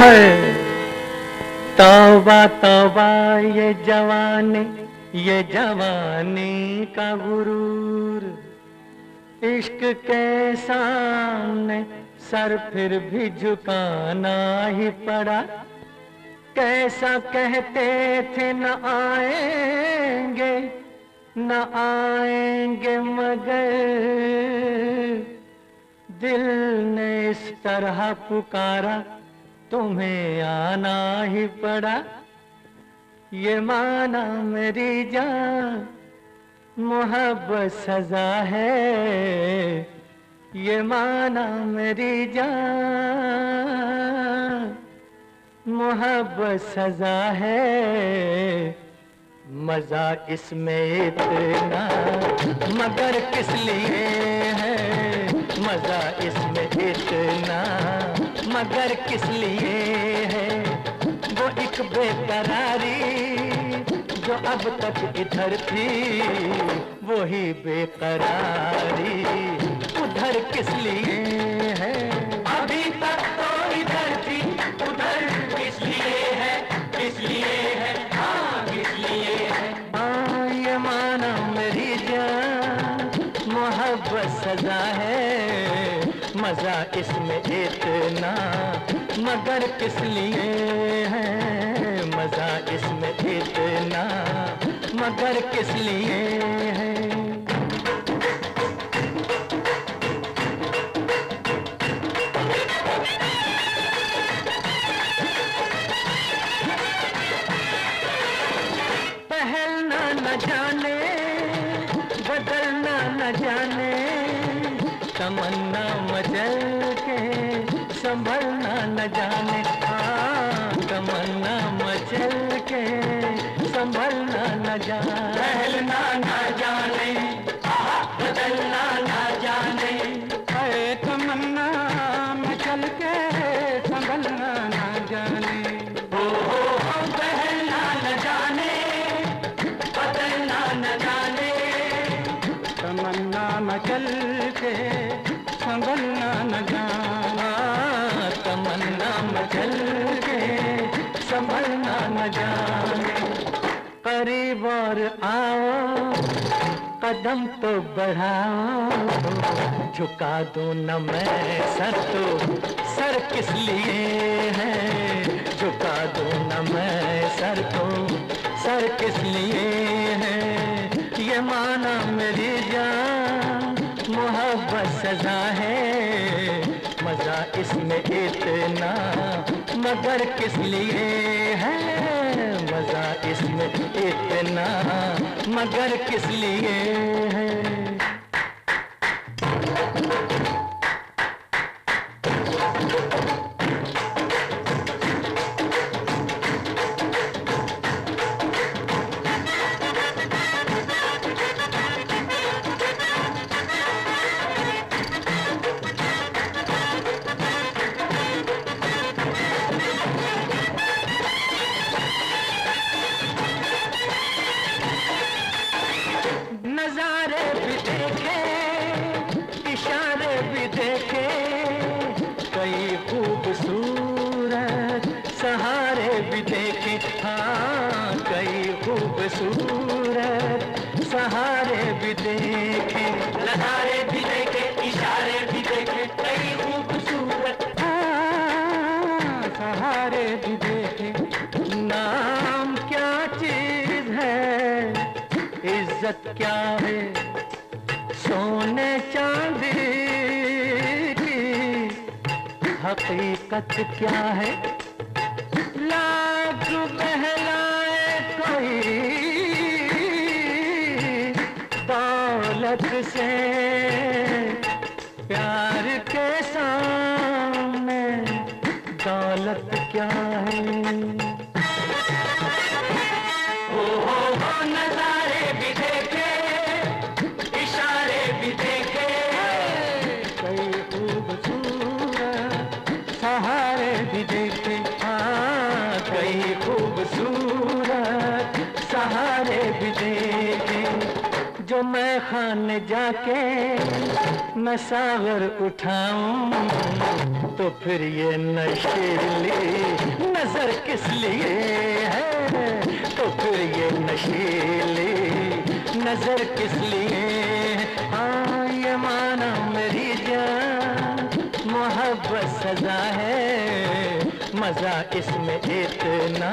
है तौबा तौबा ये जवानी का गुरूर। इश्क के सामने सर फिर भी झुकाना ही पड़ा। कैसा कहते थे न आएंगे न आएंगे, मगर दिल ने इस तरह पुकारा तुम्हें आना ही पड़ा। ये माना मेरी जान मोहब्बत सजा है, ये माना मेरी जान मोहब्बत सजा है। मजा इसमें इतना मगर किस लिए है, मजा इसमें इतना मगर किस लिए है। वो एक बेकरारी जो अब तक इधर थी, वही बेकरारी उधर किस लिए है। अभी तक तो इधर थी उधर किस लिए है, किस लिए है, हाँ किस लिए है। हाँ ये माना मेरी जान मोहब्बत सजा है, मजा इसमें इतना मगर किस लिए है, मजा इसमें इतना मगर किस लिए है। पहलना न जाने बदलना न जाने, तमन्ना मचल के संभलना न जाने। हाँ तमन्ना मचल के संभलना न जाने। पहलना न जाने बदलना न जाने, अरे तमन्ना मचल के संभलना न जाने। पहलना न जाने बदलना न जाने, तमन्ना मचल के संभलना न जाना। तमन्ना मचल के संभलना न जाने। करीब और आओ कदम तो बढ़ाओ, झुका दूं न मैं सर तो सर किस लिए है। झुका दूं न मैं सर तो सर किस लिए है। ये माना मेरी जान मोहब्बत सजा है, मजा इसमें इतना मगर किस लिए है। मजा इसमें इतना मगर किस लिए है। नजारे भी देखे इशारे भी देखे, कई खूबसूरत सहारे भी देखे। हाँ कई खूबसूरत सहारे भी देखे। नजारे भी देखे इशारे भी देखे, कई खूबसूरत सहारे भी देखे। नाम क्या चीज है, इज्जत क्या है, सोने चांदी की हकीकत क्या है। लाख बहलाए कोई दौलत से, प्यार के सामने दौलत क्या है। नजारे भी देखे इशारे भी देखे, कई खूबसूरत सहारे भी देखे। हाँ कई खूबसूरत खाने जाके मैं सागर उठाऊं तो फिर ये नशीली नजर किस लिए है, तो फिर ये नशीली नजर किस लिए। हाँ ये माना मेरी जान मोहब्बत सजा है, मजा इसमें इतना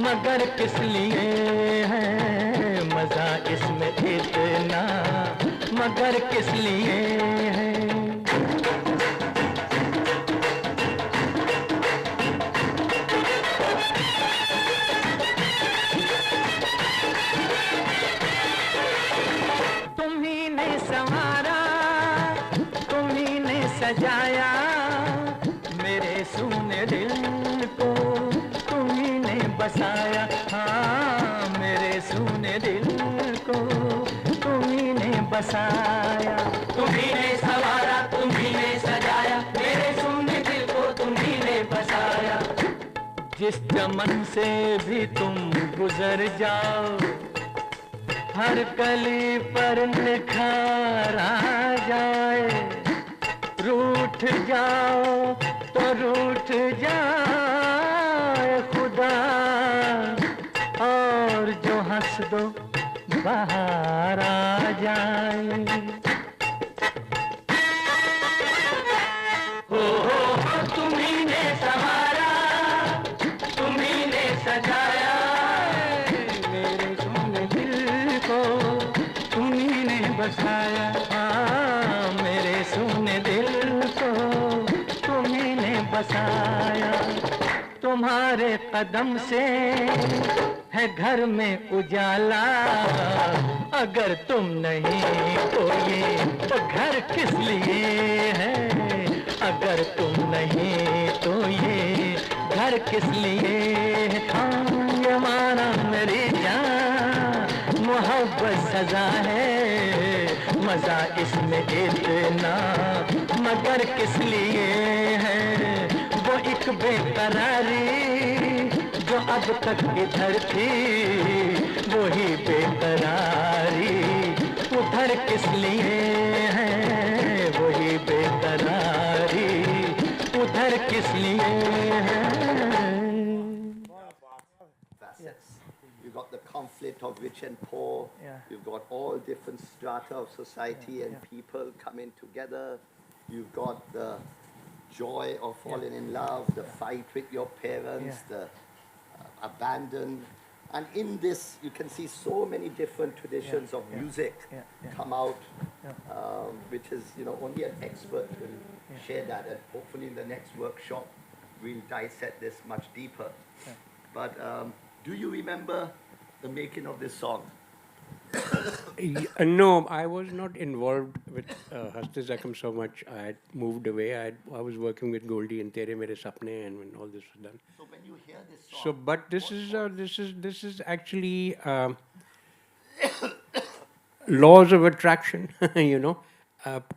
मगर किस लिए है, मजा इसमें इतना मगर किस लिए है। तुम्ही ने संवारा, तुम्ही ने सजाया मेरे सूने दिल को, तुम्ही ने बसाया। हाँ मेरे सूने दिल को तुम्ही ने बसाया। तुम्ही ने संवारा, तुम्ही ने सजाया मेरे सूने दिल को तुम्ही ने बसाया। जिस चमन से भी तुम गुजर जाओ हर कली पर निखार आ जाए, रूठ जाओ तो रूठ जाए खुदा, और जो हंस दो बाहर आ जाए। हो तुम्ही ने संवारा, तुम्ही ने सजाया मेरे सोने दिल को, तुम्ही ने बसाया। हाँ मेरे सोने दिल को तुम्ही ने बसाया। तुम्हारे कदम से है घर में उजाला, अगर तुम नहीं तो ये तो घर किस लिए है, अगर तुम नहीं तो ये घर किस लिए है। हाँ ये माना मेरी जान मोहब्बत सजा है, मजा इसमें इतना मगर किस लिए है। वो एक बेकरारी जो अब तक इधर थी, वही बेकरारी उधर किस लिए है, वही बेकरारी उधर किस लिए है। You've got the conflict of rich and poor. Yeah. You've got all different strata of society and people coming together. You've got the joy of falling in love, the fight with your parents, the abandon. And in this, you can see so many different traditions of music come out, which is, only an expert will share that. And hopefully in the next workshop, we'll dissect this much deeper. But do you remember the making of this song? No, I was not involved with Haste Zakam so much. I had moved away. I was working with Goldie and Tere Mere Sapne, and when all this was done. So when you hear this song, So, but this is actually laws of attraction.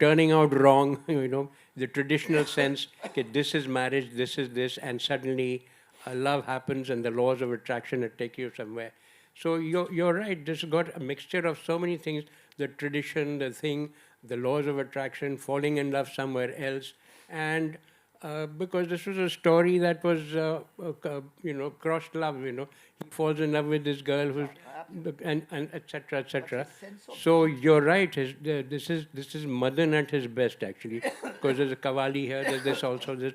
Turning out wrong. The traditional sense. Okay, this is marriage. This is this, and suddenly love happens, and the laws of attraction that take you somewhere. So you're right. This got a mixture of so many things: the tradition, the thing, the laws of attraction, falling in love somewhere else, and because this was a story that was, crossed love. He falls in love with this girl who's, and etc. etc. So you're right. This is Madan at his best actually, because there's a Qawwali here. There's this also. There's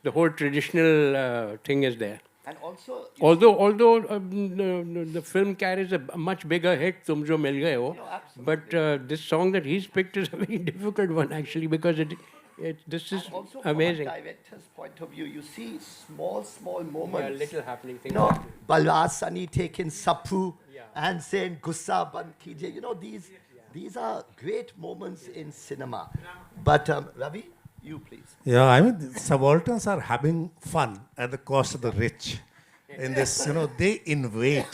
the whole traditional thing is there. and also, Although the film carries a much bigger hit, Tum Jo Mil Gaye Ho, but this song that he's picked is a very difficult one actually, because this is also amazing. from a director's point of view, you see small moments. Little happening things. Balraj Sani taking Sappu and saying Gussa Band Kije. These are great moments in cinema. But Ravi, you please. Yeah, I mean, subalterns are having fun at the cost of the rich. In this, they invade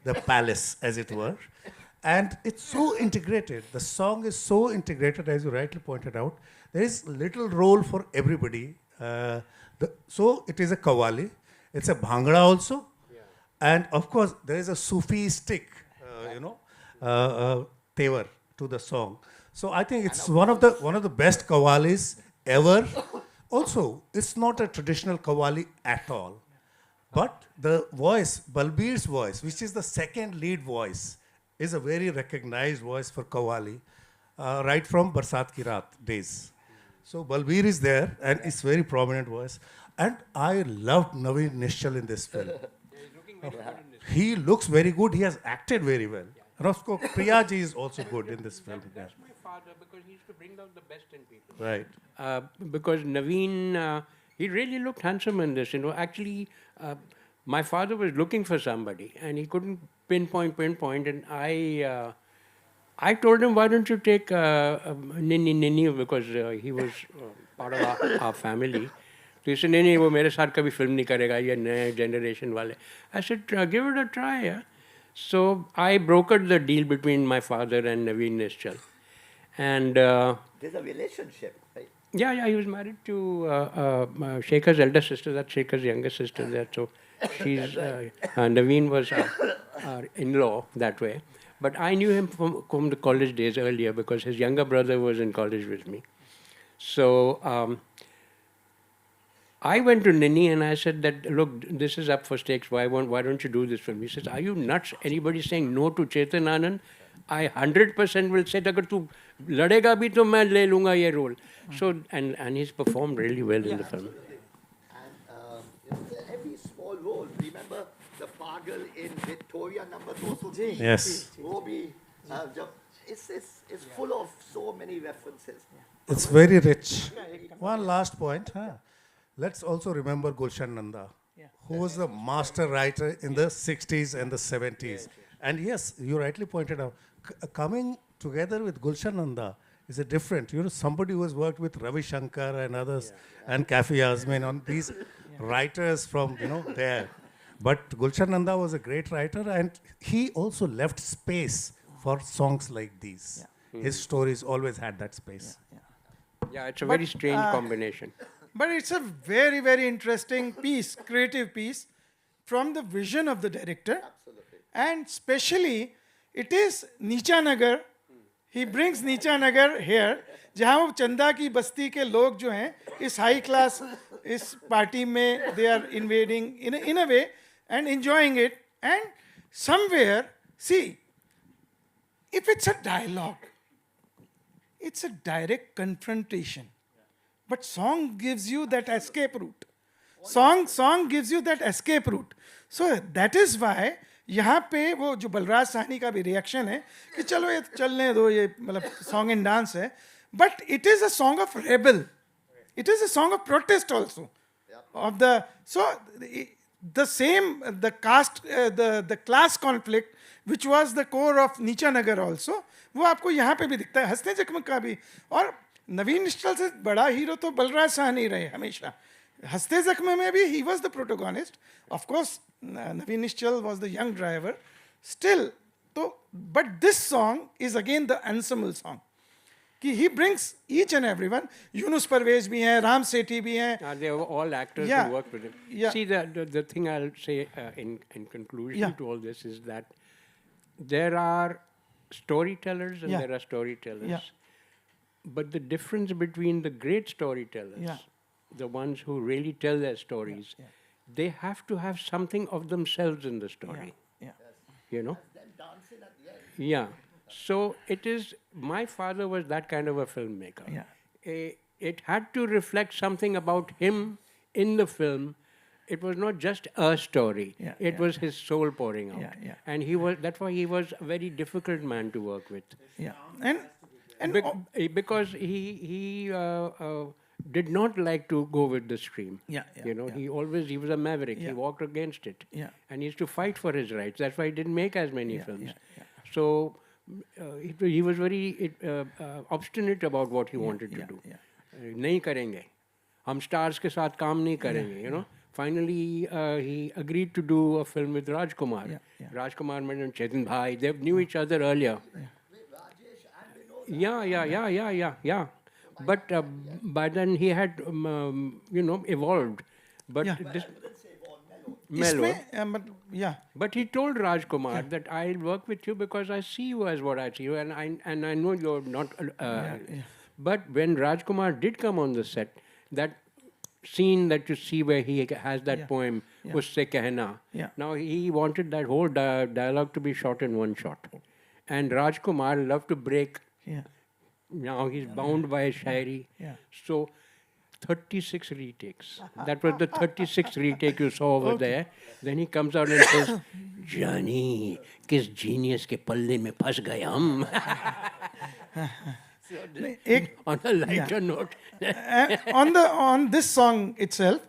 the palace, as it were. And it's so integrated. The song is so integrated, as you rightly pointed out. There is little role for everybody. So it is a Qawwali. It's a Bhangra also. And of course, there is a Sufi stick, tevar to the song. So I think it's one of the best qawwalis ever. Also, it's not a traditional qawwali at all. But the voice, Balbir's voice, which is the second lead voice, is a very recognized voice for qawwali, right from Barsat Ki Raat days. So Balbir is there, and it's very prominent voice. And I loved Naveen Nishchal in this film. He looks very good. He has acted very well. And of course, Priya ji is also good in this film. That's my father, because he used to bring out the best in people. Right. Because Naveen, he really looked handsome in this. Actually, my father was looking for somebody, and he couldn't pinpoint, and I told him, why don't you take Nini, because he was part of our family. So he said, नहीं वो मेरे साथ कभी film नहीं करेगा, ये नए generation वाले. I said, give it a try. Yeah. So I brokered the deal between my father and Naveen Nishchal. And There's a relationship, right? yeah, he was married to Shekhar's elder sister, that's Shekhar's younger sister there. So she's, Naveen was our in-law that way. But I knew him from the college days earlier because his younger brother was in college with me. So I went to Nini and I said that, look, this is up for stakes. Why don't you do this film? He says, are you nuts? Anybody saying no to Chetan Anand? I 100% will say, agar tu ladega bhi to main le lunga ye role. So, and he's performed really well in the film. And every small role. Remember the Pagal in Victoria number 203? Yes. Robi. It's full of so many references. It's very rich. One last point. Let's also remember Gulshan Nanda, who was the master writer in the 60s and the 70s. And yes, you rightly pointed out, coming together with Gulshan Nanda is a different, somebody who has worked with Ravi Shankar and others, and Kafi Azmin on these writers from, there. But Gulshan Nanda was a great writer, and he also left space for songs like these. His stories always had that space. Yeah, it's a very strange combination. But it's a very, very interesting piece, creative piece, from the vision of the director. Absolutely. And especially, it is Nicha Nagar. He brings Nicha Nagar here, जहाँ वो चंदा की बस्ती के लोग जो हैं, इस high class, इस party में, they are invading in a way and enjoying it. And somewhere, see, if it's a dialogue, it's a direct confrontation. But song gives you that escape route. Song gives you that escape route. So that is why यहाँ पे वो जो बलराज साहनी का भी reaction है कि चलो ये चलने दो, ये मतलब song and dance है. But it is a song of rebel. It is a song of protest also. Of the class conflict, which was the core of Nicha Nagar also, वो आपको यहाँ पे भी दिखता है, हंसने जख्म का भी. और नवीन निश्चल से बड़ा हीरो तो बलराज साहनी रहे हमेशा. हंसते जख्म में भी he was the protagonist. Of course, Naveen Nishchal was the young driver. Still, but this song is again the ensemble song. कि he brings each and everyone. Yunus Parvez भी हैं, Ram Sethi भी हैं. They were all actors who worked with him. Yeah. See, the thing I'll say in conclusion to all this is that there are storytellers and there are storytellers. Yeah. But the difference between the great storytellers, the ones who really tell their stories, they have to have something of themselves in the story. You know? Yeah. So it is, my father was that kind of a filmmaker. It had to reflect something about him in the film. It was not just a story. It was his soul pouring out. And that's why he was a very difficult man to work with. Because he did not like to go with the stream. He was a maverick. He walked against it. And he used to fight for his rights. That's why he didn't make as many films. So he was very obstinate about what he wanted to do. नहीं करेंगे. हम stars के साथ काम नहीं करेंगे. Finally, he agreed to do a film with Rajkumar. Rajkumar and Chetan Bhai, they knew each other earlier. Yeah. But by then he had, evolved. But Mellow. yeah. But he told Rajkumar that I'll work with you because I see you as what I see you, and I know you're not. But when Rajkumar did come on the set, that scene that you see where he has that poem, Usse Kehna. Yeah. Now he wanted that whole dialogue to be shot in one shot, and Rajkumar loved to break. Yeah. Now he's bound by Shairi. Yeah. So 36 retakes. That was the 36th retake you saw over there. Then he comes out and says, Johnny, किस genius के पल्ले में फंस गए हम. On a lighter note. On this song itself,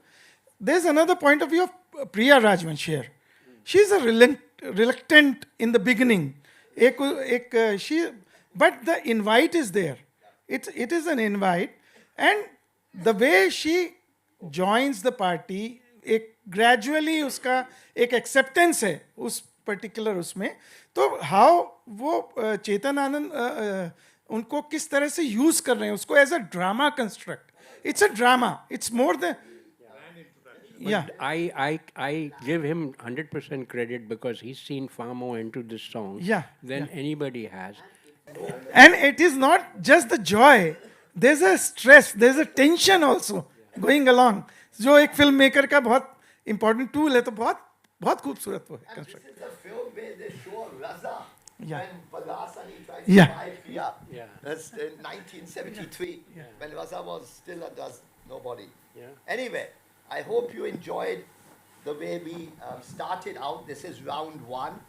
there's another point of view of Priya Rajvanshi here. She's a reluctant in the beginning. But the invite is there. It is an invite, and the way she joins the party, एक gradually उसका एक acceptance है उस particular उसमें. तो how वो चेतन आनंद उनको किस तरह से यूज कर रहे हैं उसको as a drama construct. It's a drama. It's more than. Yeah. I give him 100% credit because he's seen far more into this song than anybody has. And it is not just the joy. There's a stress, there's a tension also going along. जो एक film maker का बहुत important tool है, तो बहुत खूबसूरत वो है construct. This is a film where they show Raza Yeah. when Balasani tries Yeah. to buy Priya. Yeah. That's in 1973 when Raza was still under nobody. Yeah. Anyway, I hope you enjoyed the way we started out. This is round one.